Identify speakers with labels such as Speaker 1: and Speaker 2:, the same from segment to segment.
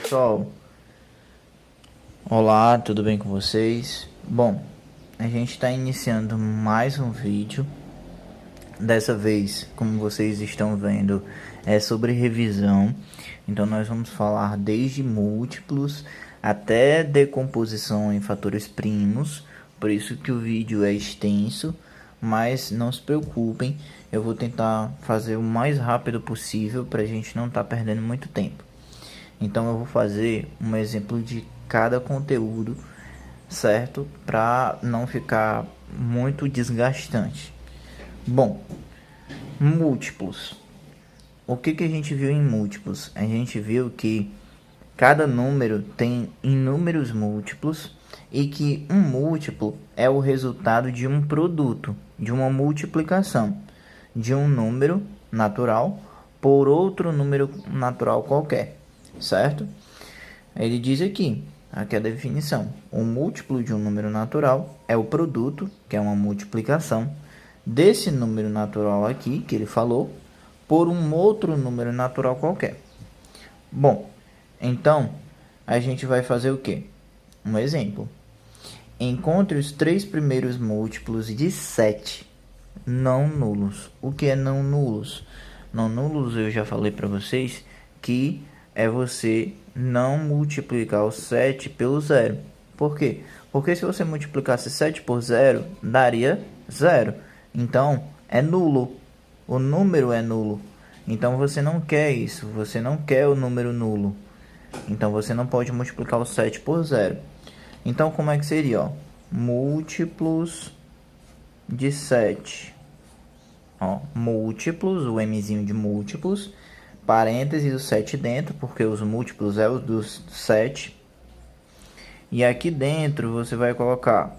Speaker 1: pessoal, olá, tudo bem com vocês? Bom, a gente está iniciando mais um vídeo. Dessa vez, como vocês estão vendo, é sobre revisão. Então nós vamos falar desde múltiplos até decomposição em fatores primos. Por isso que o vídeo é extenso, mas não se preocupem, eu vou tentar fazer o mais rápido possível para a gente não estar perdendo muito tempo. Então eu vou fazer um exemplo de cada conteúdo, certo? Para não ficar muito desgastante. Bom, múltiplos. O que a gente viu em múltiplos? A gente viu que cada número tem inúmeros múltiplos e que um múltiplo é o resultado de um produto, de uma multiplicação de um número natural por outro número natural qualquer, certo? Ele diz aqui a definição: o múltiplo de um número natural é o produto, que é uma multiplicação, desse número natural aqui, que ele falou, por um outro número natural qualquer. Bom, então a gente vai fazer o quê? Um exemplo. Encontre os 3 primeiros múltiplos de 7 não nulos. O que é não nulos? Não nulos, eu já falei para vocês que é você não multiplicar o 7 pelo zero. Por quê? Porque se você multiplicasse 7 por zero, daria zero. Então, é nulo. O número é nulo. Então, você não quer isso. Você não quer o número nulo. Então, você não pode multiplicar o 7 por zero. Então, como é que seria? Ó? Múltiplos de 7. Ó, múltiplos, o mzinho de múltiplos, parênteses, o 7 dentro, porque os múltiplos é o dos 7. E aqui dentro você vai colocar.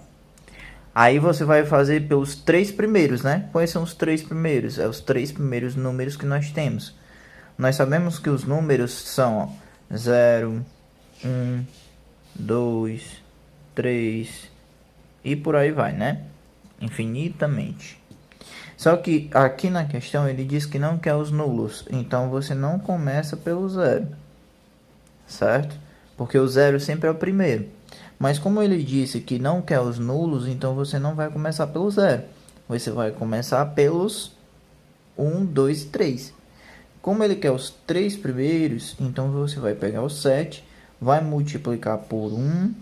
Speaker 1: Aí você vai fazer pelos 3 primeiros, né? Quais são os 3 primeiros? É os 3 primeiros números que nós temos. Nós sabemos que os números são 0, 1, 2, 3 e por aí vai, né? Infinitamente. Só que aqui na questão ele diz que não quer os nulos, então você não começa pelo zero, certo? Porque o zero sempre é o primeiro. Mas como ele disse que não quer os nulos, então você não vai começar pelo zero. Você vai começar pelos 1, 2 e 3. Como ele quer os 3 primeiros, então você vai pegar o 7, vai multiplicar por 1,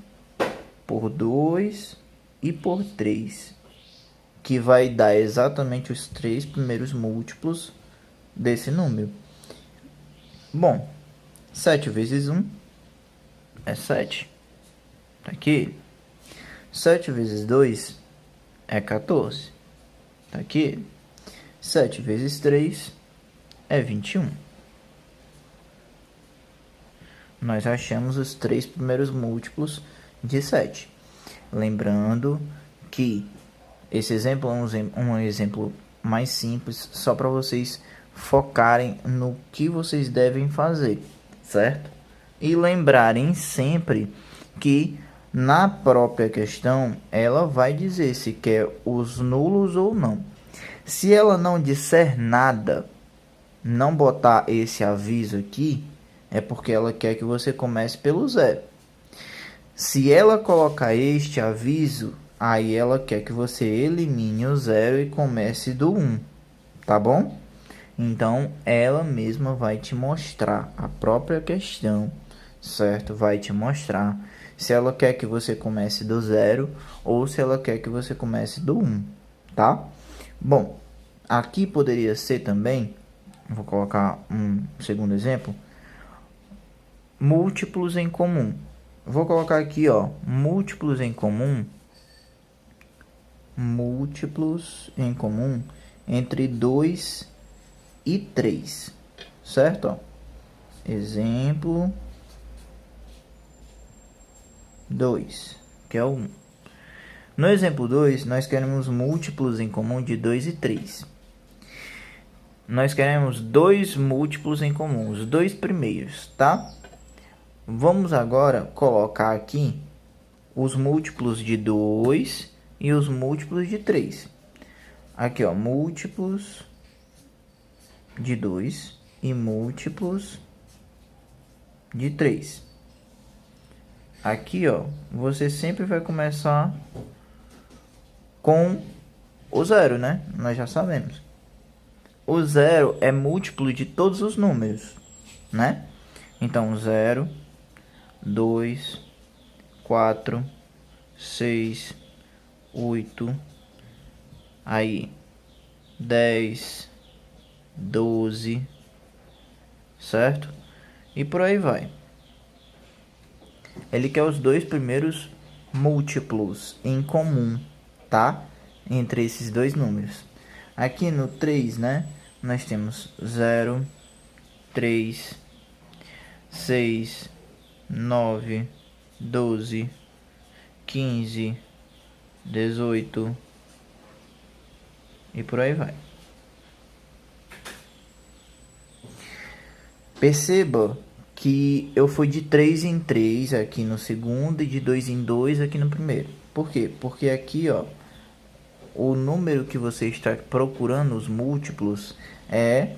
Speaker 1: por 2 e por 3. Que vai dar exatamente os 3 primeiros múltiplos desse número. Bom, 7 vezes 1 é 7. Tá aqui. 7 vezes 2 é 14. Tá aqui. 7 vezes 3 é 21. Nós achamos os 3 primeiros múltiplos de 7. Lembrando que esse exemplo é um exemplo mais simples, só para vocês focarem no que vocês devem fazer, certo? E lembrarem sempre que na própria questão ela vai dizer se quer os nulos ou não. Se ela não disser nada, não botar esse aviso aqui, é porque ela quer que você comece pelo zero. Se ela colocar este aviso, aí ela quer que você elimine o zero e comece do 1, tá bom? Então, ela mesma vai te mostrar a própria questão, certo? Vai te mostrar se ela quer que você comece do 0 ou se ela quer que você comece do 1, tá? Bom, aqui poderia ser também, vou colocar um segundo exemplo, múltiplos em comum. Vou colocar aqui, ó, múltiplos em comum entre 2 e 3, certo? Ó, exemplo 2, que é o 1. No exemplo 2, nós queremos múltiplos em comum de 2 e 3. Nós queremos dois múltiplos em comum, os dois primeiros, tá? Vamos agora colocar aqui os múltiplos de 2 e os múltiplos de 3. Aqui, ó, múltiplos de 2 e múltiplos de 3. aqui, ó, você sempre vai começar com o zero, né? Nós já sabemos. O zero é múltiplo de todos os números, né? Então, 0, 2, 4, 6, 8, aí 10, 12, certo? E por aí vai. Ele quer os dois primeiros múltiplos em comum, tá? Entre esses dois números. Aqui no 3, né? Nós temos 0, 3, 6, 9, 12, 15, 18 e por aí vai. Perceba que eu fui de 3 em 3 aqui no segundo e de 2 em 2 aqui no primeiro. Por quê? Porque aqui, ó, o número que você está procurando, os múltiplos, é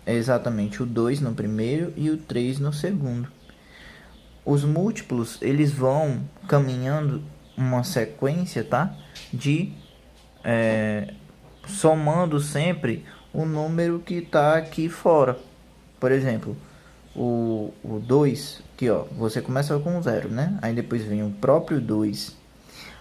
Speaker 1: exatamente o 2 no primeiro e o 3 no segundo. Os múltiplos, eles vão caminhando uma sequência, tá? De somando sempre o número que está aqui fora. Por exemplo, o 2, aqui ó, você começa com 0, né? Aí depois vem o próprio 2.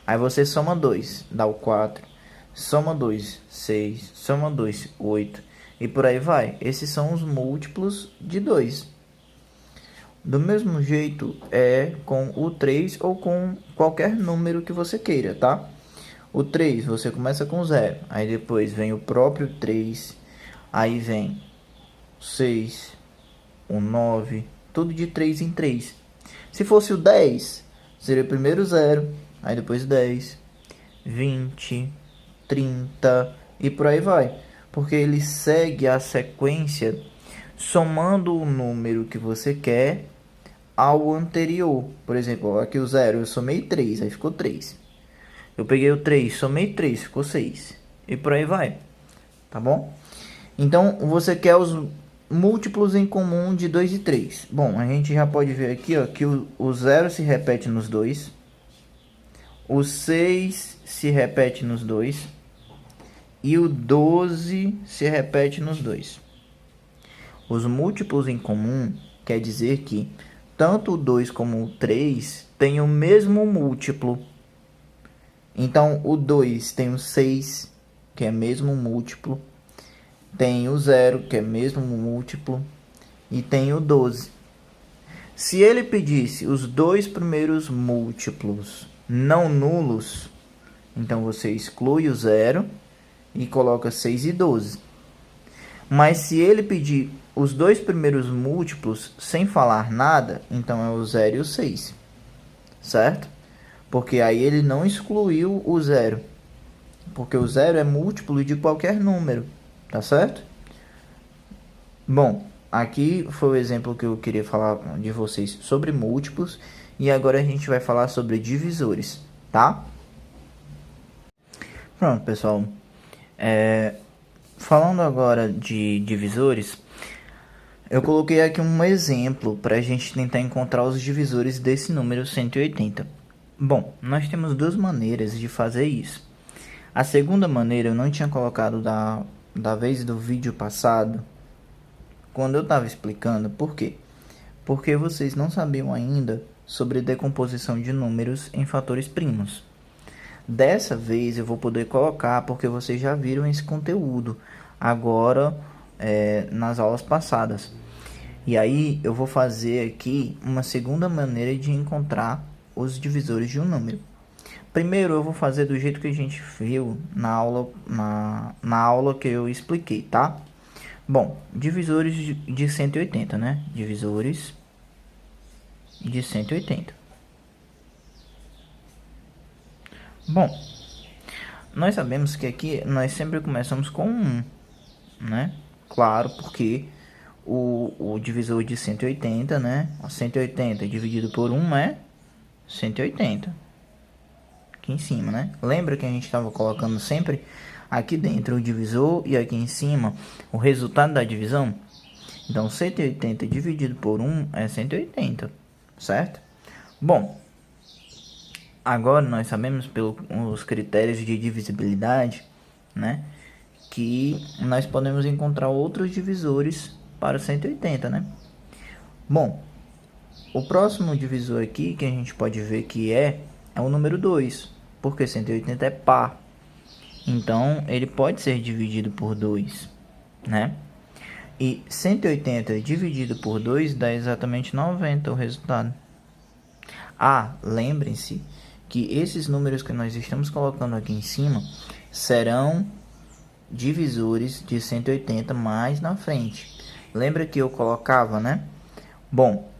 Speaker 1: Aí você soma 2, dá o 4. Soma 2, 6. Soma 2, 8. E por aí vai. Esses são os múltiplos de 2. Do mesmo jeito é com o 3 ou com qualquer número que você queira, tá? O 3 você começa com 0, aí depois vem o próprio 3, aí vem 6, o 9, tudo de 3 em 3. Se fosse o 10, seria primeiro 0, aí depois 10, 20, 30 e por aí vai. Porque ele segue a sequência somando o número que você quer ao anterior. Por exemplo, aqui o 0 eu somei 3, aí ficou 3. Eu peguei o 3, somei 3, ficou 6. E por aí vai. Tá bom? Então, você quer os múltiplos em comum de 2 e 3. Bom, a gente já pode ver aqui ó, que o 0 se repete nos dois. O 6 se repete nos dois. E o 12 se repete nos dois. Os múltiplos em comum quer dizer que tanto o 2 como o 3 têm o mesmo múltiplo. Então, o 2 tem o 6, que é mesmo múltiplo. Tem o 0, que é mesmo múltiplo. E tem o 12. Se ele pedisse os dois primeiros múltiplos não nulos, então você exclui o 0 e coloca 6 e 12. Mas se ele pedir os dois primeiros múltiplos sem falar nada, então é o 0 e o 6. Certo? Porque aí ele não excluiu o 0. Porque o 0 é múltiplo de qualquer número. Tá certo? Bom, aqui foi o exemplo que eu queria falar de vocês sobre múltiplos. E agora a gente vai falar sobre divisores, tá? Pronto, pessoal. Falando agora de divisores, eu coloquei aqui um exemplo para a gente tentar encontrar os divisores desse número 180. Bom, nós temos duas maneiras de fazer isso. A segunda maneira eu não tinha colocado da vez do vídeo passado, quando eu estava explicando. Por quê? Porque vocês não sabiam ainda sobre decomposição de números em fatores primos. Dessa vez eu vou poder colocar, porque vocês já viram esse conteúdo agora nas aulas passadas. E aí eu vou fazer aqui uma segunda maneira de encontrar os divisores de um número. Primeiro eu vou fazer do jeito que a gente viu na aula que eu expliquei, tá? Bom, divisores de 180, né? Divisores de 180. Bom, nós sabemos que aqui nós sempre começamos com 1, né? Claro, porque o divisor de 180, né? 180 dividido por 1 é 180. Aqui em cima, né? Lembra que a gente estava colocando sempre aqui dentro o divisor e aqui em cima o resultado da divisão? Então, 180 dividido por 1 é 180, certo? Bom, Agora nós sabemos pelos critérios de divisibilidade, né, que nós podemos encontrar outros divisores para o 180, né? Bom, o próximo divisor aqui que a gente pode ver que é o número 2, porque 180 é par. Então, ele pode ser dividido por 2, né? E 180 dividido por 2 dá exatamente 90 o resultado. Ah, lembrem-se que esses números que nós estamos colocando aqui em cima serão divisores de 180 mais na frente. Lembra que eu colocava, né? Bom,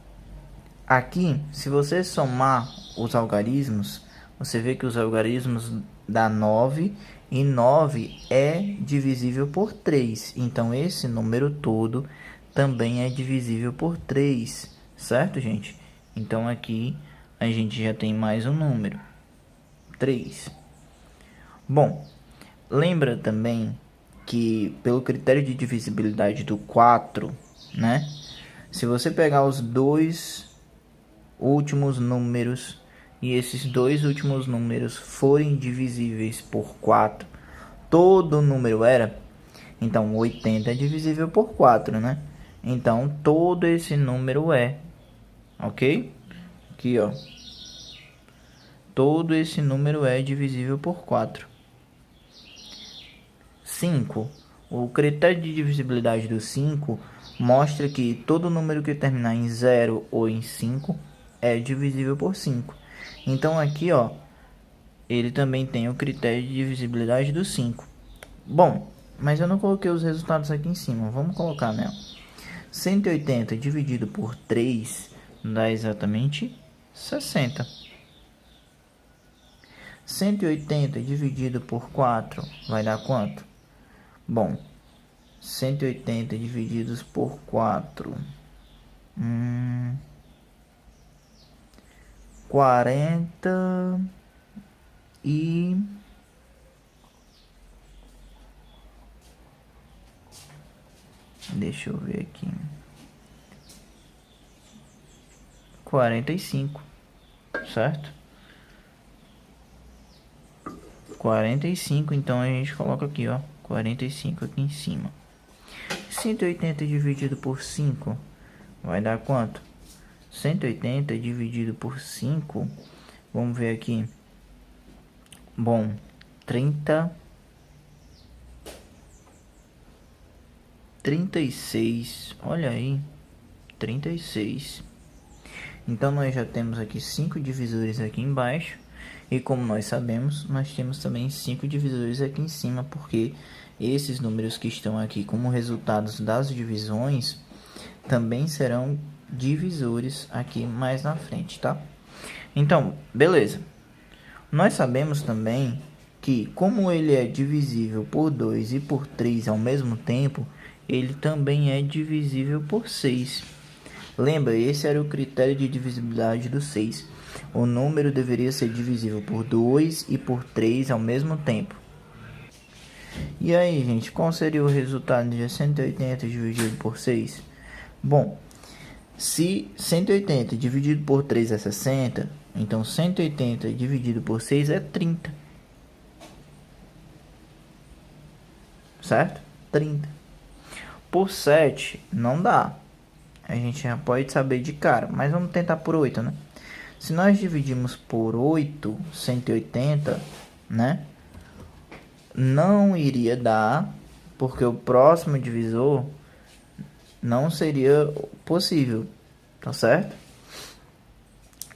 Speaker 1: aqui, se você somar os algarismos, você vê que os algarismos dá 9 e 9 é divisível por 3. Então, esse número todo também é divisível por 3, certo, gente? Então, aqui a gente já tem mais um número, 3. Bom, lembra também que pelo critério de divisibilidade do 4, né? Se você pegar os dois últimos números e esses dois últimos números forem divisíveis por 4, todo número era, então 80 é divisível por 4, né? Então todo esse número é, ok? Aqui, ó, todo esse número é divisível por 4. 5. O critério de divisibilidade do 5 mostra que todo número que terminar em 0 ou em 5 é divisível por 5. Então aqui, ó, ele também tem o critério de divisibilidade do 5. Bom, mas eu não coloquei os resultados aqui em cima. Vamos colocar, né? 180 dividido por 3 dá exatamente 60. 180 dividido por 4 vai dar quanto? Bom, 180 divididos por 4. 40 e... Deixa eu ver aqui. 45, certo? 45, então a gente coloca aqui, ó, 45 aqui em cima. 180 dividido por 5 vai dar quanto? 180 dividido por 5, vamos ver aqui. Bom, 36, olha aí, 36. Então nós já temos aqui 5 divisores aqui embaixo. E como nós sabemos, nós temos também 5 divisores aqui em cima, porque esses números que estão aqui como resultados das divisões também serão divisores aqui mais na frente, tá? Então, beleza. Nós sabemos também que como ele é divisível por 2 e por 3 ao mesmo tempo, ele também é divisível por 6. Lembra, esse era o critério de divisibilidade do 6. O número deveria ser divisível por 2 e por 3 ao mesmo tempo. E aí, gente, qual seria o resultado de 180 dividido por 6? Bom, se 180 dividido por 3 é 60, então 180 dividido por 6 é 30. Certo? 30. Por 7 não dá. A gente já pode saber de cara, mas vamos tentar por 8, né? Se nós dividimos por 8, 180, né? Não iria dar, porque o próximo divisor não seria possível, tá certo?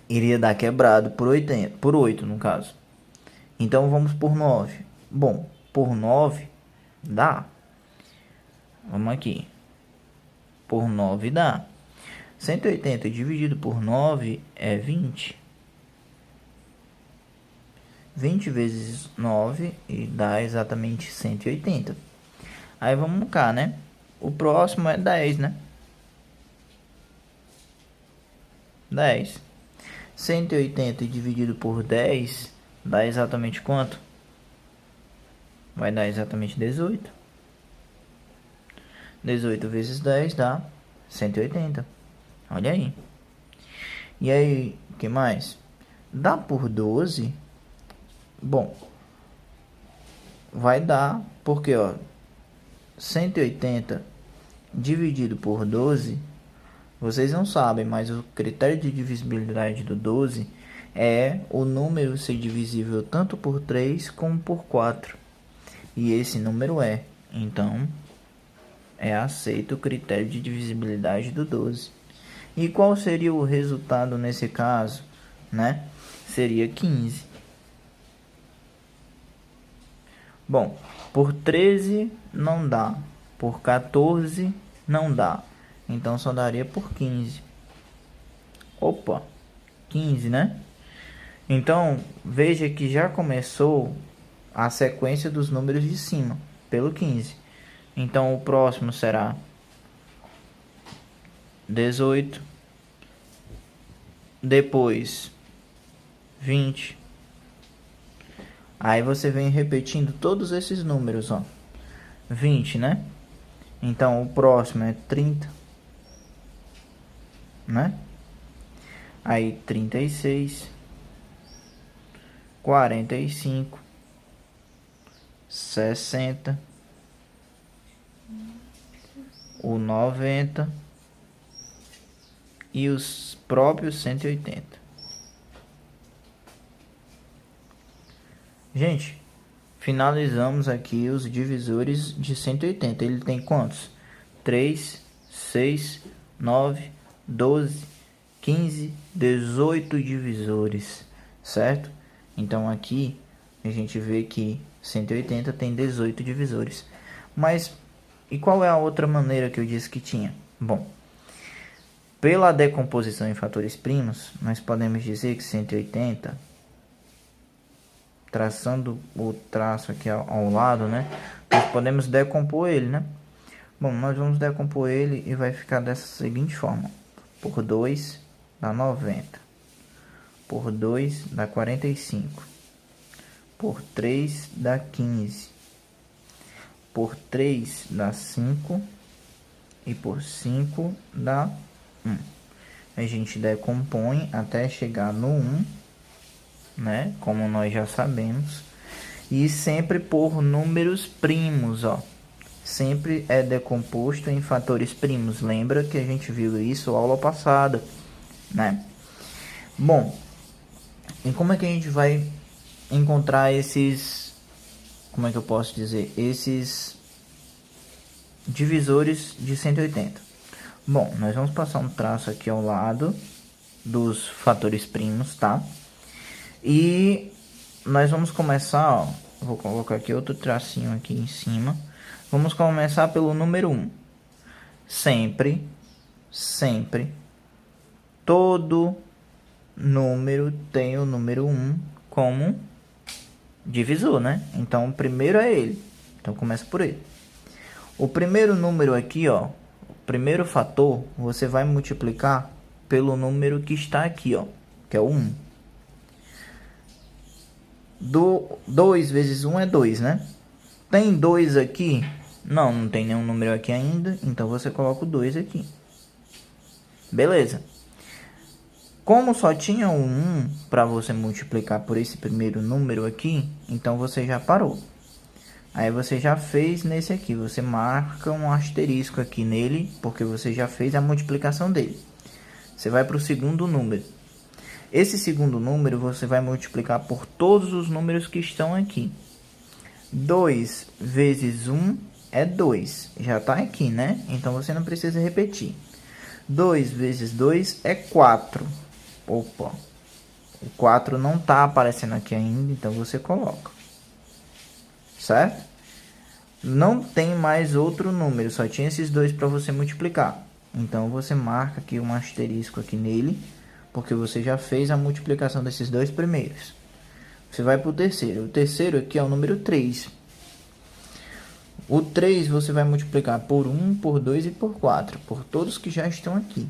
Speaker 1: Iria dar quebrado por 80, por 8 no caso. Então vamos por 9. Bom, por 9 dá. Vamos aqui. Por 9 dá. 180 dividido por 9 é 20. 20 vezes 9 e dá exatamente 180. Aí vamos cá, né? O próximo é 10, né? 10. 180 dividido por 10 dá exatamente quanto? Vai dar exatamente 18. 18 vezes 10 dá 180. Olha aí. E aí, o que mais? Dá por 12? Bom, vai dar, porque ó, 180 dividido por 12, vocês não sabem, mas o critério de divisibilidade do 12 é o número ser divisível tanto por 3 como por 4. E esse número é. Então, é aceito o critério de divisibilidade do 12. E qual seria o resultado nesse caso, né? Seria 15. Bom, por 13 não dá, por 14 não dá, então só daria por 15. Opa, 15, né? Então, veja que já começou a sequência dos números de cima, pelo 15. Então, o próximo será 18, depois 20. Aí você vem repetindo todos esses números, ó. 20, né? Então, o próximo é 30, né? Aí, 36, 45, 60, o 90 e os próprios 180. Gente, finalizamos aqui os divisores de 180. Ele tem quantos? 3, 6, 9, 12, 15, 18 divisores, certo? Então aqui a gente vê que 180 tem 18 divisores. Mas e qual é a outra maneira que eu disse que tinha? Bom, pela decomposição em fatores primos, nós podemos dizer que 180, traçando o traço aqui ao lado, né? Nós podemos decompor ele, né? Bom, nós vamos decompor ele e vai ficar dessa seguinte forma. Por 2 dá 90. Por 2 dá 45. Por 3 dá 15. Por 3 dá 5. E por 5 dá 1. A gente decompõe até chegar no 1, né? Como nós já sabemos. E sempre por números primos, ó. Sempre é decomposto em fatores primos. Lembra que a gente viu isso aula passada, né? Bom, e como é que a gente vai encontrar esses, como é que eu posso dizer, esses divisores de 180? Bom, nós vamos passar um traço aqui ao lado dos fatores primos, tá? E nós vamos começar, ó, vou colocar aqui outro tracinho aqui em cima. Vamos começar pelo número 1. Sempre, todo número tem o número 1 como divisor, né? Então, o primeiro é ele. Então, começa por ele. O primeiro número aqui, ó, o primeiro fator, você vai multiplicar pelo número que está aqui, ó, que é o 1. 2 vezes 1 é 2, né? Tem 2 aqui? Não tem nenhum número aqui ainda, então você coloca o 2 aqui. Beleza. Como só tinha o 1 para você multiplicar por esse primeiro número aqui, então você já parou. Aí você já fez nesse aqui, você marca um asterisco aqui nele, porque você já fez a multiplicação dele. Você vai para o segundo número. Esse segundo número você vai multiplicar por todos os números que estão aqui. 2 vezes 1 é 2. Já está aqui, né? Então você não precisa repetir. 2 vezes 2 é 4. Opa! O 4 não está aparecendo aqui ainda, então você coloca. Certo? Não tem mais outro número, só tinha esses dois para você multiplicar. Então você marca aqui um asterisco aqui nele, porque você já fez a multiplicação desses dois primeiros. Você vai para o terceiro. O terceiro aqui é o número 3. O 3 você vai multiplicar por 1, por 2 e por 4. Por todos que já estão aqui.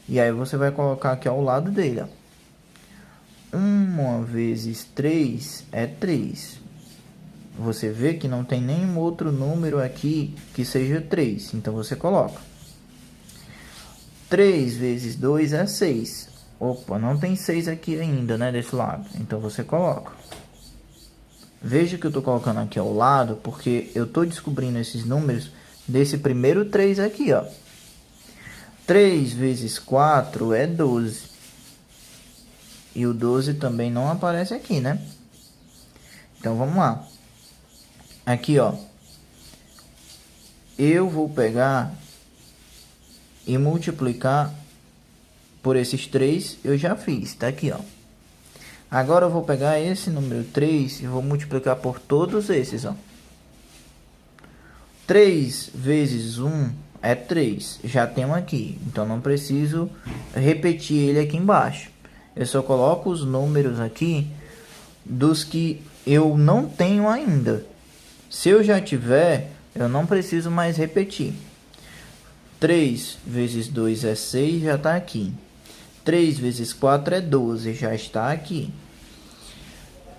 Speaker 1: E aí você vai colocar aqui ao lado dele. 1 vezes 3 é 3. Você vê que não tem nenhum outro número aqui que seja 3. Então você coloca. 3 vezes 2 é 6. Opa, não tem 6 aqui ainda, né, desse lado. Então você coloca. Veja que eu tô colocando aqui ao lado, porque eu tô descobrindo esses números desse primeiro 3 aqui, ó. 3 vezes 4 é 12. E o 12 também não aparece aqui, né? Então vamos lá. Aqui, ó. Eu vou pegar e multiplicar por esses 3, eu já fiz, tá aqui, ó. Agora eu vou pegar esse número 3 e vou multiplicar por todos esses, ó. 3 vezes 1 é 3, já tenho aqui, então não preciso repetir ele aqui embaixo. Eu só coloco os números aqui dos que eu não tenho ainda. Se eu já tiver, eu não preciso mais repetir. 3 vezes 2 é 6, já está aqui. 3 vezes 4 é 12, já está aqui.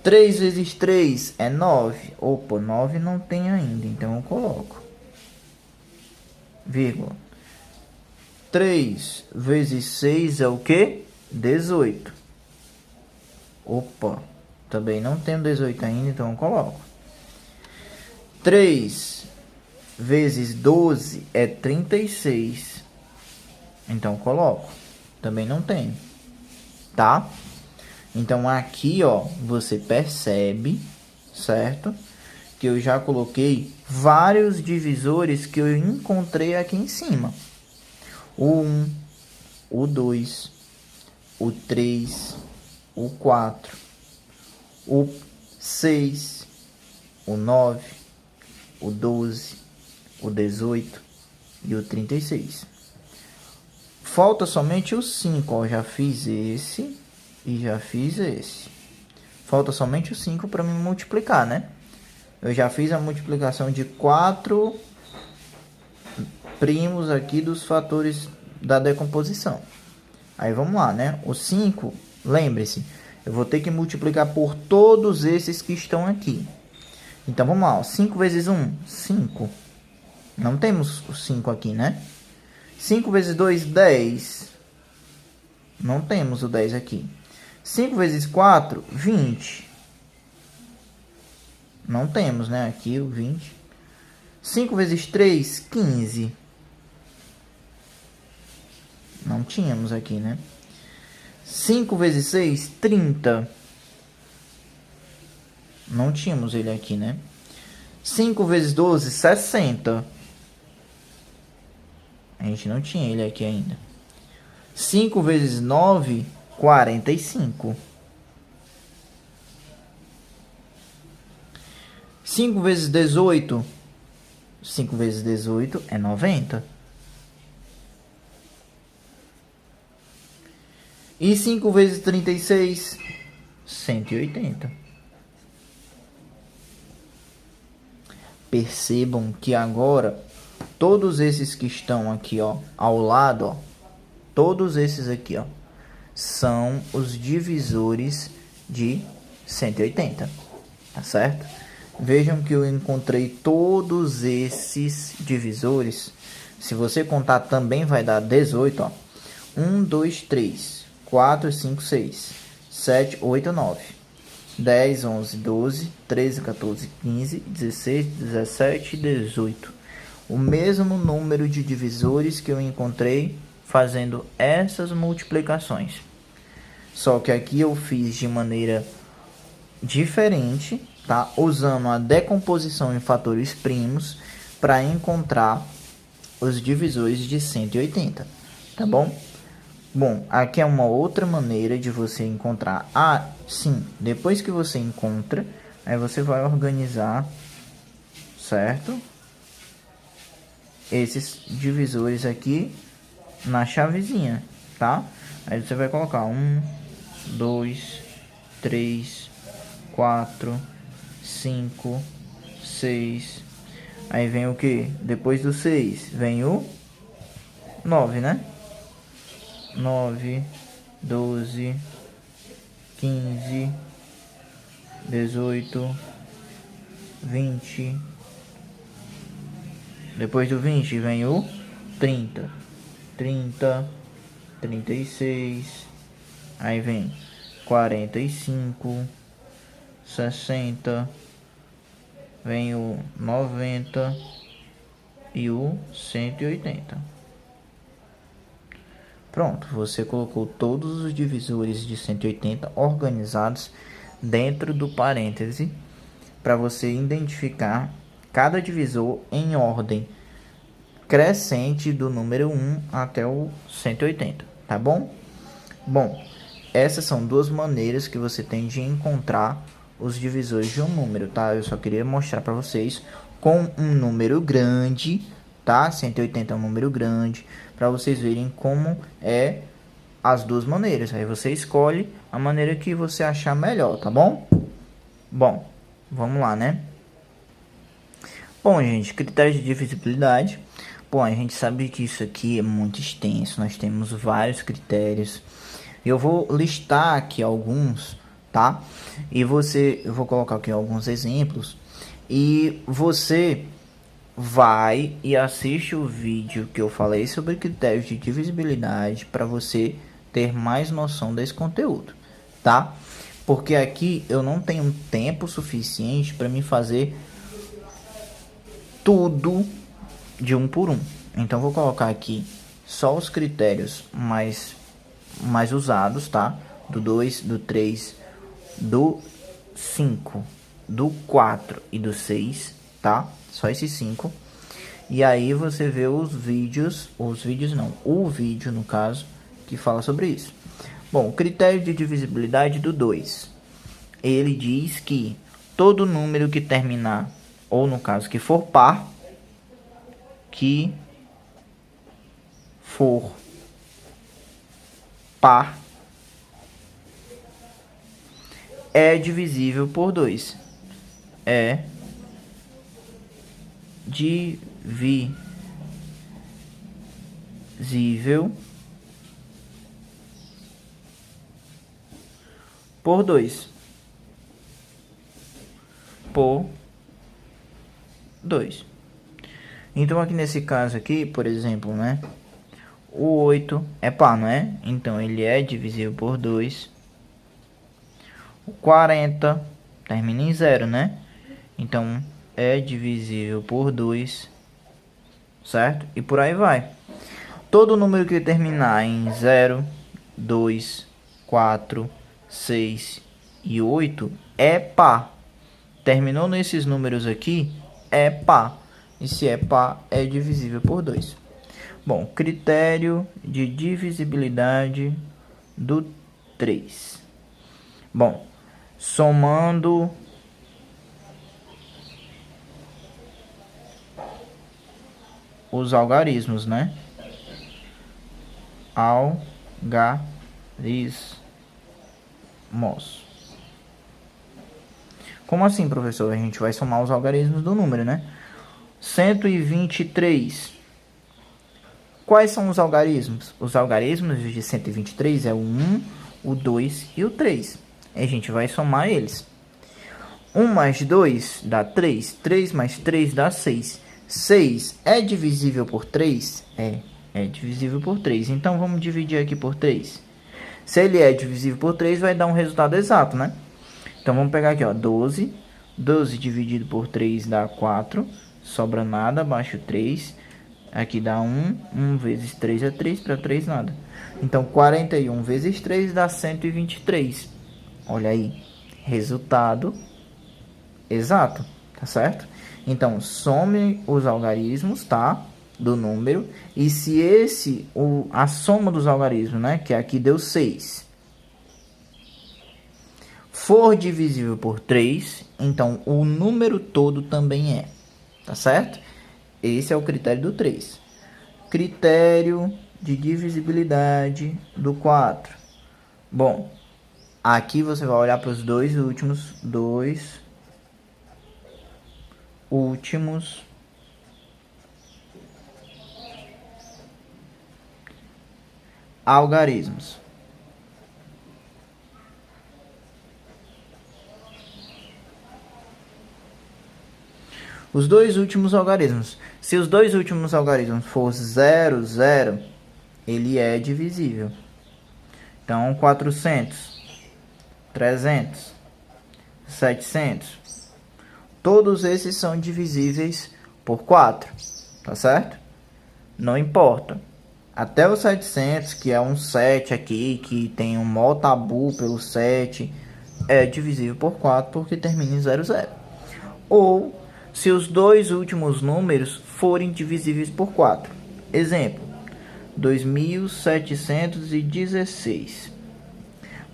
Speaker 1: 3 vezes 3 é 9. Opa, 9 não tem ainda, então eu coloco. Vírgula. 3 vezes 6 é o quê? 18. Opa, também não tenho 18 ainda, então eu coloco. 3 vezes 12 é 36. Então eu coloco. Também não tem, tá? Então aqui, ó, você percebe, certo? Que eu já coloquei vários divisores que eu encontrei aqui em cima. O 1, o 2, o 3, o 4, o 6, o 9, o 12, o 18 e o 36. Falta somente o 5, ó, já fiz esse e já fiz esse. Falta somente o 5 para me multiplicar, né? Eu já fiz a multiplicação de 4 primos aqui dos fatores da decomposição. Aí vamos lá, né? O 5, lembre-se, eu vou ter que multiplicar por todos esses que estão aqui. Então vamos lá, ó. 5 vezes 1, 5. Não temos o 5 aqui, né? 5 vezes 2, 10. Não temos o 10 aqui. 5 vezes 4, 20. Não temos, né? Aqui o 20. 5 vezes 3, 15. Não tínhamos aqui, né? 5 vezes 6, 30. Não tínhamos ele aqui, né? 5 vezes 12, 60. A gente não tinha ele aqui ainda. 5 vezes 9, 45. 5 vezes 18. 5 vezes 18 é 90. E 5 vezes 36, 180. Percebam que agora todos esses que estão aqui, ó, ao lado, ó, todos esses aqui, ó, são os divisores de 180, tá certo? Vejam que eu encontrei todos esses divisores. Se você contar também vai dar 18, ó. 1, 2, 3, 4, 5, 6, 7, 8, 9, 10, 11, 12, 13, 14, 15, 16, 17 e 18. O mesmo número de divisores que eu encontrei fazendo essas multiplicações. Só que aqui eu fiz de maneira diferente, tá? Usando a decomposição em fatores primos para encontrar os divisores de 180, tá bom? Bom, aqui é uma outra maneira de você encontrar. Ah, sim, depois que você encontra, aí você vai organizar, certo? Esses divisores aqui na chavezinha, tá? Aí você vai colocar 1, 2, 3, 4, 5, 6. Aí vem o que? Depois do 6 vem o 9, né? 9, 12, 15, 18, 20. Depois do 20 vem o 30, 30, 36, Aí vem 45, 60, vem o 90 e o 180. Pronto, você colocou todos os divisores de 180 organizados dentro do parêntese para você identificar cada divisor em ordem crescente do número 1 até o 180, tá bom? Bom, essas são duas maneiras que você tem de encontrar os divisores de um número, tá? Eu só queria mostrar para vocês com um número grande, tá? 180 é um número grande, para vocês verem como é as duas maneiras. Aí você escolhe a maneira que você achar melhor, tá bom? Bom, vamos lá, né? Bom, gente, critérios de divisibilidade. Bom, a gente sabe que isso aqui é muito extenso, nós temos vários critérios. Eu vou listar aqui alguns, tá? Eu vou colocar aqui alguns exemplos e você vai e assiste o vídeo que eu falei sobre critérios de divisibilidade para você ter mais noção desse conteúdo, tá? Porque aqui eu não tenho tempo suficiente para me fazer tudo de um por um. Então vou colocar aqui só os critérios mais usados, tá? Do 2, do 3, do 5, do 4 e do 6, tá? Só esses 5. E aí você vê o vídeo no caso, que fala sobre isso. Bom, o critério de divisibilidade do 2. Ele diz que todo número que terminar, ou no caso que for par, é divisível por 2. É divisível por 2. Por 2. Então aqui nesse caso aqui, por exemplo, né? O 8 é par, não é? Então ele é divisível por 2. O 40 termina em 0, né? Então é divisível por 2, certo? E por aí vai. Todo número que terminar em 0, 2, 4, 6 e 8 é par. Terminou nesses números aqui, é par. E se é par, é divisível por 2. Bom, critério de divisibilidade do 3. Bom, somando os algarismos, né? Algarismos. Como assim, professor? A gente vai somar os algarismos do número, né? 123. Quais são os algarismos? Os algarismos de 123 é o 1, o 2 e o 3. A gente vai somar eles. 1 mais 2 dá 3. 3 mais 3 dá 6. 6 é divisível por 3? É divisível por 3. Então, vamos dividir aqui por 3. Se ele é divisível por 3, vai dar um resultado exato, né? Então, vamos pegar aqui, ó, 12. 12 dividido por 3 dá 4. Sobra nada, abaixo 3. Aqui dá 1. 1 vezes 3 é 3, para 3 nada. Então, 41 vezes 3 dá 123. Olha aí, resultado exato, tá certo? Então, some os algarismos, tá? Do número. E se a soma dos algarismos, né? Que aqui deu 6. For divisível por 3, então o número todo também é. Tá certo? Esse é o critério do 3. Critério de divisibilidade do 4. Bom, aqui você vai olhar para os dois últimos algarismos. Os dois últimos algarismos. Se os dois últimos algarismos for 0, 0, ele é divisível. Então, 400, 300, 700. Todos esses são divisíveis por 4, tá certo? Não importa. Até o 700, que é um 7 aqui, que tem um mó tabu pelo 7, é divisível por 4 porque termina em 00. Ou se os dois últimos números forem divisíveis por 4. Exemplo, 2716.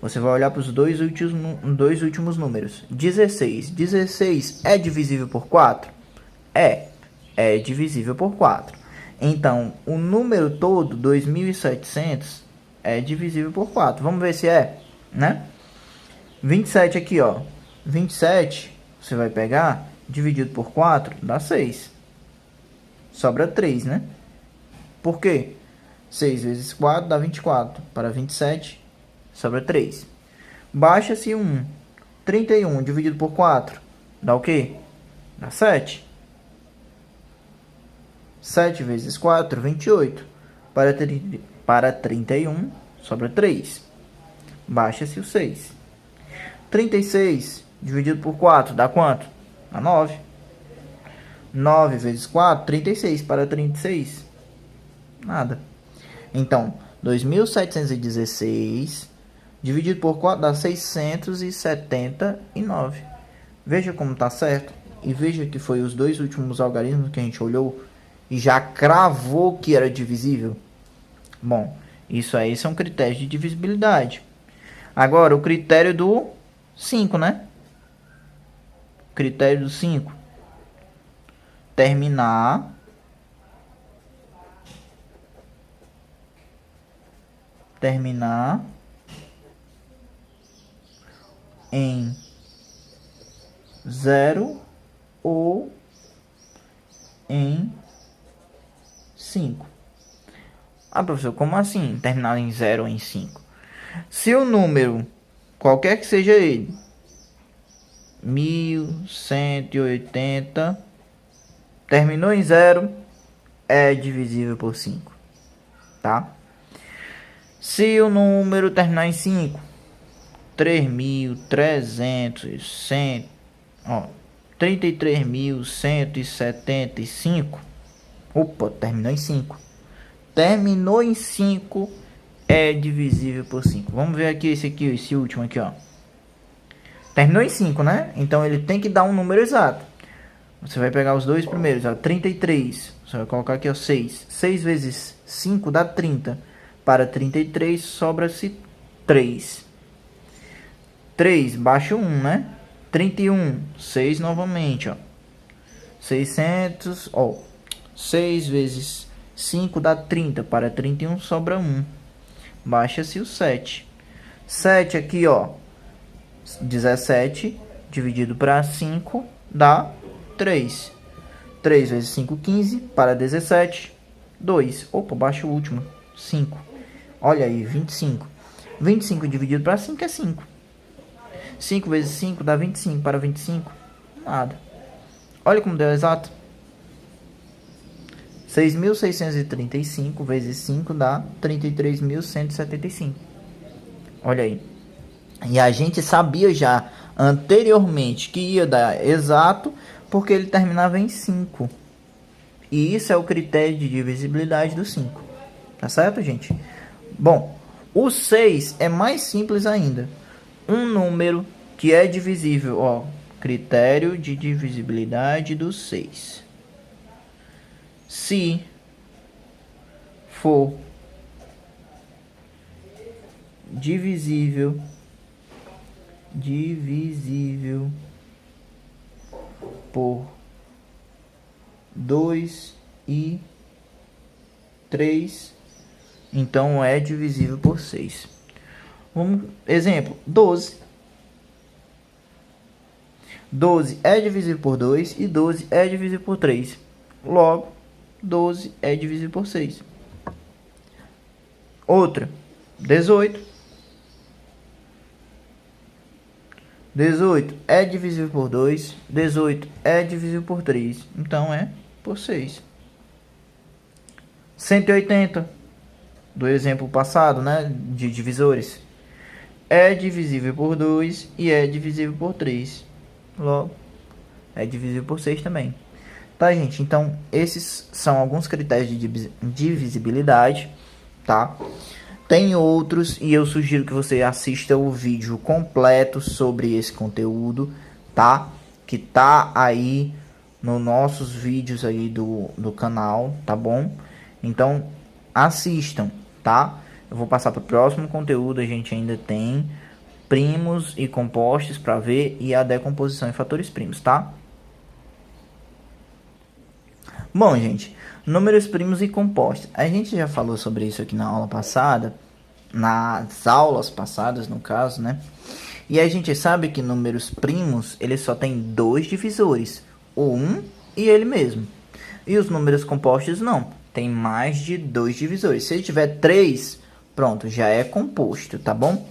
Speaker 1: Você vai olhar para os dois últimos números. 16. 16 é divisível por 4? É divisível por 4. Então, o número todo, 2700, é divisível por 4. Vamos ver se é, né? 27 aqui, ó. 27, você vai pegar, dividido por 4, dá 6. Sobra 3, né? Por quê? 6 vezes 4 dá 24. Para 27, sobra 3. Baixa-se 1. 31 dividido por 4, dá o quê? Dá 7. 7 vezes 4, 28. Para 31, sobra 3. Baixa-se o 6. 36 dividido por 4 dá quanto? Dá 9. 9 vezes 4, 36. Para 36, nada. Então, 2716 dividido por 4 dá 679. Veja como está certo. E veja que foi os dois últimos algarismos que a gente olhou e já cravou que era divisível. Bom, isso aí são critérios de divisibilidade. Agora, o critério do 5, né? Critério do 5. Terminar em 0 ou em 5. Ah, professor, como assim terminar em 0 ou em 5? Se o número, qualquer que seja ele, 1180, terminou em 0, é divisível por 5, tá? Se o número terminar em 5, 3.300, 33.175, opa, terminou em 5. Terminou em 5, é divisível por 5. Vamos ver aqui esse último aqui, ó. Terminou em 5, né? Então ele tem que dar um número exato. Você vai pegar os dois primeiros, ó, 33. Você vai colocar aqui, ó, 6. 6 vezes 5 dá 30. Para 33, sobra-se 3. 3, baixa 1, né? 31, 6 novamente, ó. 600, ó. 6 vezes 5 dá 30. Para 31, sobra 1. Baixa-se o 7. 7 aqui, ó. 17 dividido para 5 dá 3. 3 vezes 5, 15. Para 17, 2. Opa, baixa o último. 5. Olha aí, 25. 25 dividido para 5 é 5. 5 vezes 5 dá 25. Para 25, nada. Olha como deu exato. 6.635 vezes 5 dá 33.175. Olha aí. E a gente sabia já anteriormente que ia dar exato porque ele terminava em 5. E isso é o critério de divisibilidade do 5. Tá certo, gente? Bom, o 6 é mais simples ainda. Um número que é divisível, ó, critério de divisibilidade do 6. Se for divisível por 2 e 3, então é divisível por 6. Exemplo, 12. 12 é divisível por 2 e 12 é divisível por 3. Logo, 12 é divisível por 6. Outra, 18. 18 é divisível por 2. 18 é divisível por 3. Então é por 6. 180. Do exemplo passado, né? De divisores. é divisível por 2 e é divisível por 3. Logo, é divisível por 6 também. Tá, gente? Então, esses são alguns critérios de divisibilidade, tá? Tem outros e eu sugiro que você assista o vídeo completo sobre esse conteúdo, tá? Que tá aí nos nossos vídeos aí do canal, tá bom? Então, assistam, tá? Eu vou passar para o próximo conteúdo. A gente ainda tem primos e compostos para ver e a decomposição em fatores primos, tá? Bom, gente, números primos e compostos. A gente já falou sobre isso aqui na aula passada, nas aulas passadas, no caso, né? E a gente sabe que números primos, eles só tem dois divisores, o 1 e ele mesmo. E os números compostos não, tem mais de dois divisores. Se ele tiver 3, pronto, já é composto, tá bom?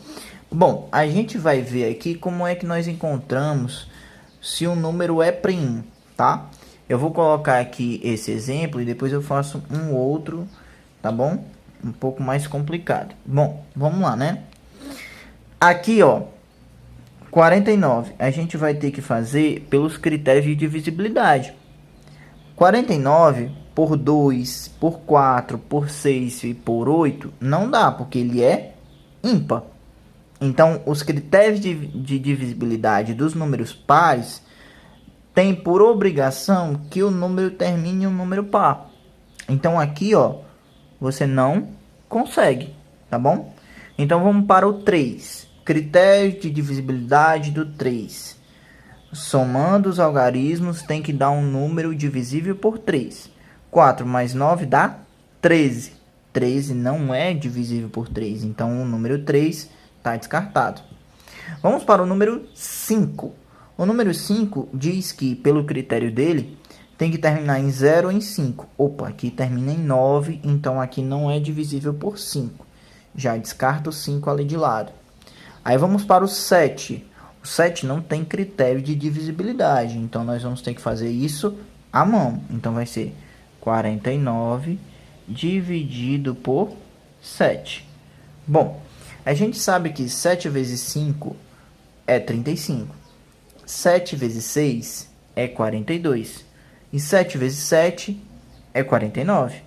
Speaker 1: Bom, a gente vai ver aqui como é que nós encontramos se um número é primo, tá? Eu vou colocar aqui esse exemplo e depois eu faço um outro, tá bom? Um pouco mais complicado. Bom, vamos lá, né? Aqui, ó, 49. A gente vai ter que fazer pelos critérios de divisibilidade. 49 por 2, por 4, por 6 e por 8 não dá, porque ele é ímpar. Então, os critérios de divisibilidade dos números pares tem por obrigação que o número termine em um número par. Então, aqui, ó, você não consegue, tá bom? Então, vamos para o 3. Critérios de divisibilidade do 3. Somando os algarismos, tem que dar um número divisível por 3. 4 mais 9 dá 13. 13 não é divisível por 3, então o número 3 está descartado. Vamos para o número 5. O número 5 diz que, pelo critério dele, tem que terminar em 0 ou em 5. Opa, aqui termina em 9, então aqui não é divisível por 5. Já descarta o 5 ali de lado. Aí vamos para o 7. O 7 não tem critério de divisibilidade, então nós vamos ter que fazer isso à mão. Então vai ser 49 dividido por 7. Bom, a gente sabe que 7 vezes 5 é 35. 7 vezes 6 é 42. E 7 vezes 7 é 49.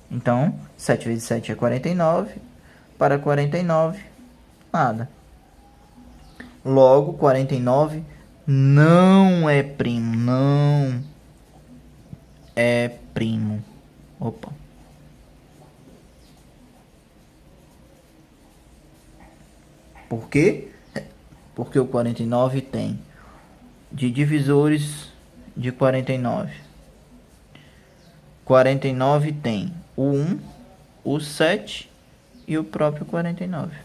Speaker 1: Então, 7 vezes 7 é 49. Para 49, nada. Logo, 49 não é primo. Não é primo. Opa. Por quê? Porque o 49 tem de divisores de 49. 49 tem o 1, o 7 e o próprio 49.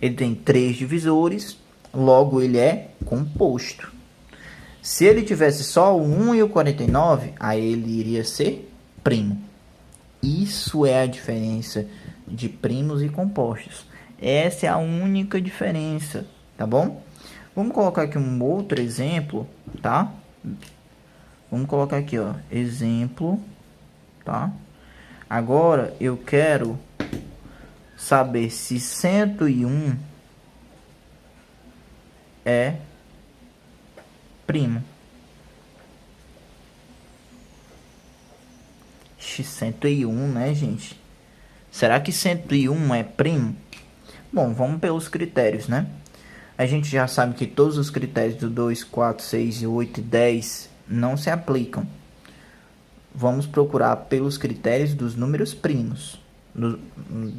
Speaker 1: Ele tem 3 divisores, logo ele é composto. Se ele tivesse só o 1 e o 49, aí ele iria ser primo. Isso é a diferença de primos e compostos. Essa é a única diferença, tá bom? Vamos colocar aqui um outro exemplo, tá? Vamos colocar aqui, ó, exemplo, tá? Agora eu quero saber se 101 é primo. 101, né, gente? Será que 101 é primo? Bom, vamos pelos critérios, né? A gente já sabe que todos os critérios do 2, 4, 6, 8 e 10 não se aplicam. Vamos procurar pelos critérios dos números primos.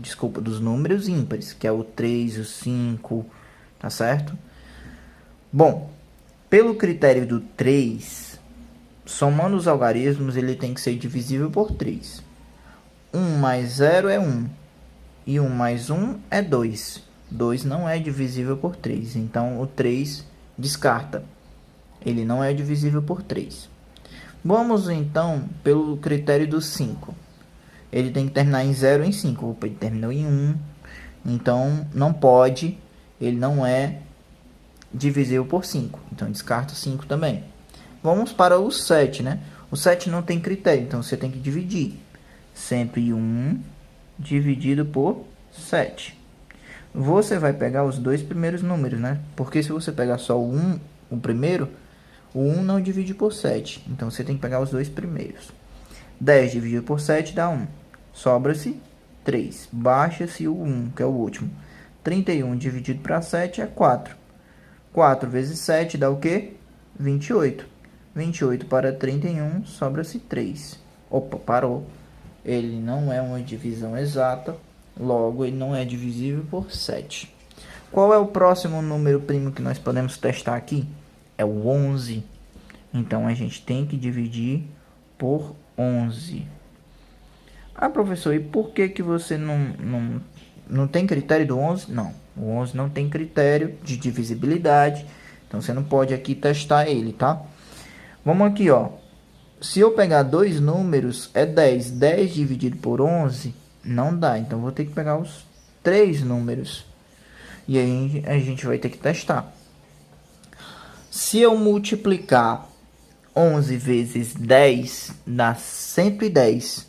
Speaker 1: Desculpa, dos números ímpares, que é o 3, o 5, tá certo? Bom, pelo critério do 3, somando os algarismos, ele tem que ser divisível por 3. 1 mais 0 é 1. E 1 mais 1 é 2. 2 não é divisível por 3. Então, o 3 descarta. Ele não é divisível por 3. Vamos, então, pelo critério do 5. Ele tem que terminar em 0 ou em 5. Opa, ele terminou em 1. Então, não pode. Ele não é divisível por 5. Então, descarta o 5 também. Vamos para o 7, né? O 7 não tem critério. Então, você tem que dividir. 101 dividido por 7. você vai pegar os dois primeiros números, né? Porque se você pegar só o primeiro, o 1 não divide por 7. Então, você tem que pegar os dois primeiros. 10 dividido por 7 dá 1. Sobra-se 3. Baixa-se o 1, que é o último. 31 dividido para 7 é 4. 4 vezes 7 dá o quê? 28. 28 para 31, sobra-se 3. Opa, parou. Ele não é uma divisão exata, logo ele não é divisível por 7. Qual é o próximo número primo que nós podemos testar aqui? É o 11. Então, a gente tem que dividir por 11. Ah, professor, e por que que você não tem critério do 11? Não, o 11 não tem critério de divisibilidade. Então, você não pode aqui testar ele, tá? Vamos aqui, ó. Se eu pegar dois números, é 10. 10 dividido por 11 não dá. Então, vou ter que pegar os três números. E aí, a gente vai ter que testar. Se eu multiplicar 11 vezes 10, dá 110.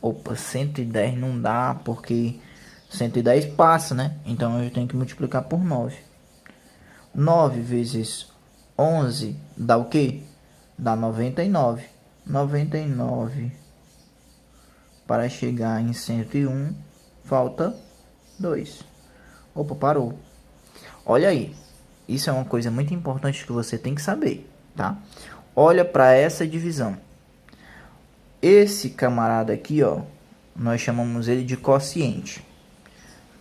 Speaker 1: Opa, 110 não dá, porque 110 passa, né? Então, eu tenho que multiplicar por 9. 9 vezes 11 dá o quê? Dá 99. 99 para chegar em 101, falta 2. Opa, parou. Olha aí. Isso é uma coisa muito importante que você tem que saber, tá? Olha para essa divisão. Esse camarada aqui, ó, nós chamamos ele de quociente.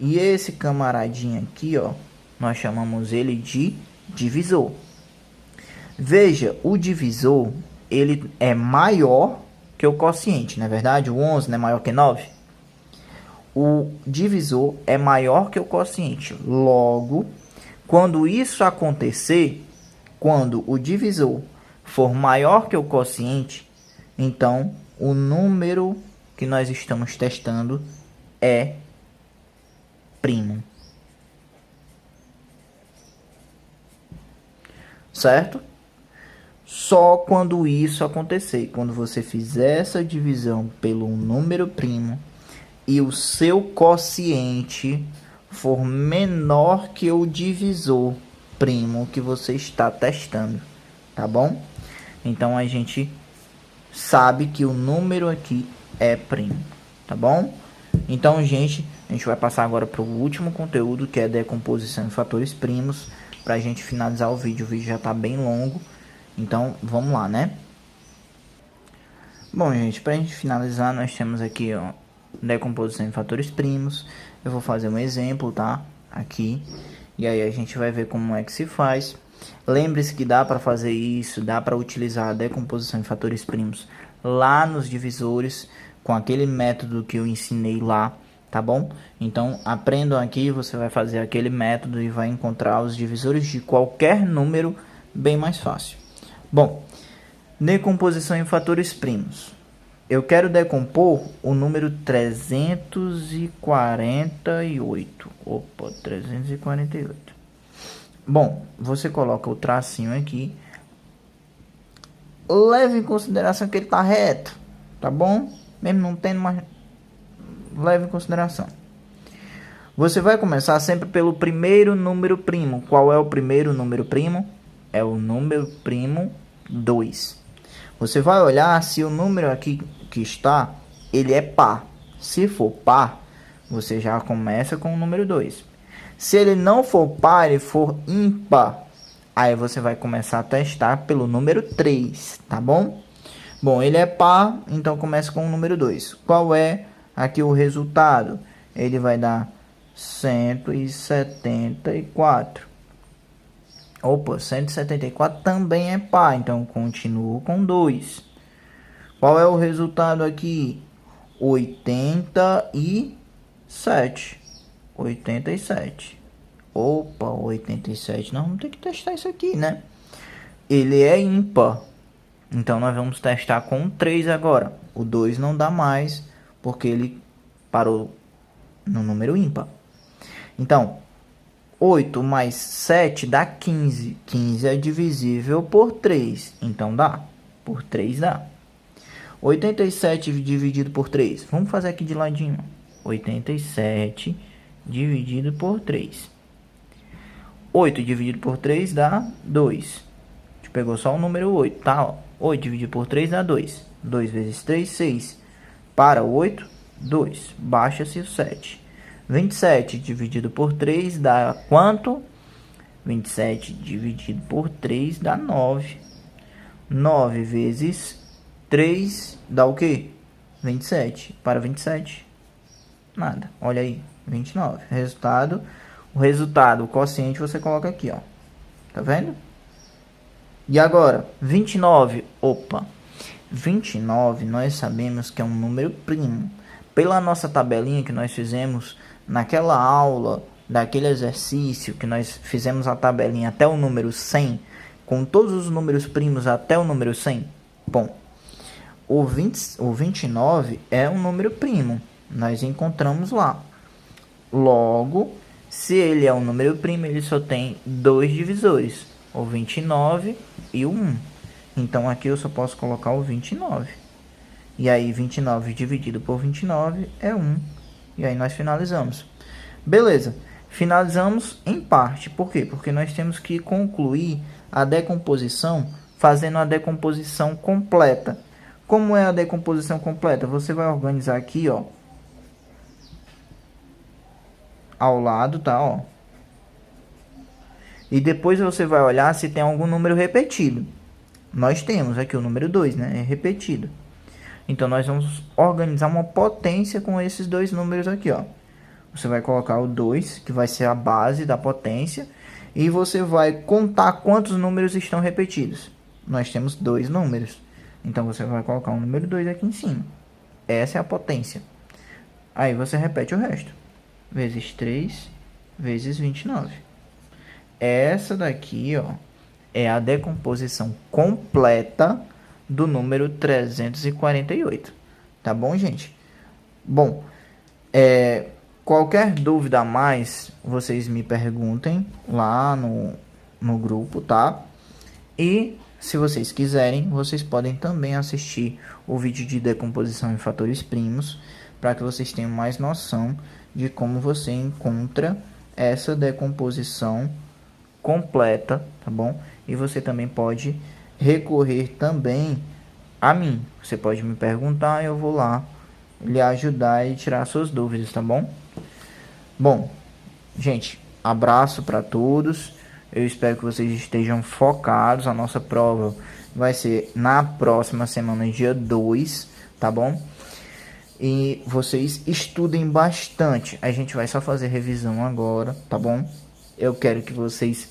Speaker 1: E esse camaradinho aqui, ó, nós chamamos ele de divisor. Veja, o divisor, ele é maior que o quociente, não é verdade? O 11 não é maior que 9? O divisor é maior que o quociente. Logo, quando isso acontecer, quando o divisor for maior que o quociente, então o número que nós estamos testando é primo. Certo? Só quando isso acontecer, quando você fizer essa divisão pelo número primo e o seu quociente for menor que o divisor primo que você está testando, tá bom? Então, a gente sabe que o número aqui é primo, tá bom? Então, gente, a gente vai passar agora para o último conteúdo, que é decomposição em fatores primos, para a gente finalizar o vídeo. O vídeo já está bem longo. Então, vamos lá, né? Bom, gente, para a gente finalizar, nós temos aqui, ó, decomposição em fatores primos. Eu vou fazer um exemplo, tá? Aqui. E aí a gente vai ver como é que se faz. Lembre-se que dá para fazer isso, dá para utilizar a decomposição em fatores primos lá nos divisores, com aquele método que eu ensinei lá, tá bom? Então, aprendam aqui, você vai fazer aquele método e vai encontrar os divisores de qualquer número bem mais fácil. Bom, decomposição em fatores primos. Eu quero decompor o número 348. Opa, 348. Bom, você coloca o tracinho aqui. Leve em consideração que ele está reto, tá bom? Mesmo não tendo mais... Leve em consideração. Você vai começar sempre pelo primeiro número primo. Qual é o primeiro número primo? É o número primo 2. Você vai olhar se o número aqui que está, ele é par. Se for par, você já começa com o número 2. Se ele não for par, ele for ímpar, aí você vai começar a testar pelo número 3, tá bom? Bom, ele é par, então começa com o número 2. Qual é aqui o resultado? Ele vai dar 174. Opa, 174 também é par, então continuo com 2. Qual é o resultado aqui? 87. 87. Opa, 87. Nós vamos ter que testar isso aqui, né? Ele é ímpar. Então, nós vamos testar com 3 agora. O 2 não dá mais, porque ele parou no número ímpar. Então, 8 mais 7 dá 15. 15 é divisível por 3. Então, dá. Por 3 dá. 87 dividido por 3. Vamos fazer aqui de ladinho. 87 dividido por 3. 8 dividido por 3 dá 2. A gente pegou só o número 8, tá? Ó, 8 dividido por 3 dá 2. 2 vezes 3, 6. Para o 8, 2. Baixa-se o 7. 27 dividido por 3 dá quanto? 27 dividido por 3 dá 9. 9 vezes 3 dá o quê? 27. Para 27, nada. Olha aí, 29. O resultado, o quociente você coloca aqui, ó. Tá vendo? E agora, 29. Opa, 29 nós sabemos que é um número primo. Pela nossa tabelinha que nós fizemos naquela aula, daquele exercício que nós fizemos a tabelinha até o número 100, com todos os números primos até o número 100. Bom, o 29 é um número primo. Nós encontramos lá. Logo, se ele é um número primo, ele só tem dois divisores, o 29 e o 1. Então, aqui eu só posso colocar o 29. E aí, 29 dividido por 29 é 1. E aí, nós finalizamos. Beleza. Finalizamos em parte. Por quê? Porque nós temos que concluir a decomposição fazendo a decomposição completa. Como é a decomposição completa? Você vai organizar aqui, ó, ao lado, tá, ó. E depois você vai olhar se tem algum número repetido. Nós temos aqui o número 2, né? É repetido. Então, nós vamos organizar uma potência com esses dois números aqui, ó. Você vai colocar o 2, que vai ser a base da potência. E você vai contar quantos números estão repetidos. Nós temos dois números. Então, você vai colocar o número 2 aqui em cima. Essa é a potência. Aí, você repete o resto. Vezes 3, vezes 29. Essa daqui, ó, é a decomposição completa do número 348. Tá bom, gente? Bom, qualquer dúvida a mais, vocês me perguntem lá no grupo, tá? E se vocês quiserem, vocês podem também assistir o vídeo de decomposição em fatores primos, para que vocês tenham mais noção de como você encontra essa decomposição completa, tá bom? E você também pode recorrer também a mim. Você pode me perguntar e eu vou lá lhe ajudar e tirar suas dúvidas, tá bom? Bom, gente, abraço para todos. Eu espero que vocês estejam focados. A nossa prova vai ser na próxima semana, dia 2, tá bom? E vocês estudem bastante. A gente vai só fazer revisão agora, tá bom? Eu quero que vocês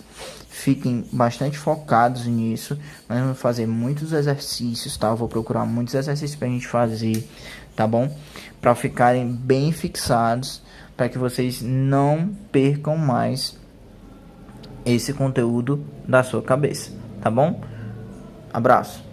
Speaker 1: fiquem bastante focados nisso. Nós vamos fazer muitos exercícios, tá? Eu vou procurar muitos exercícios pra gente fazer, tá bom? Para ficarem bem fixados, para que vocês não percam mais esse conteúdo da sua cabeça, tá bom? Abraço.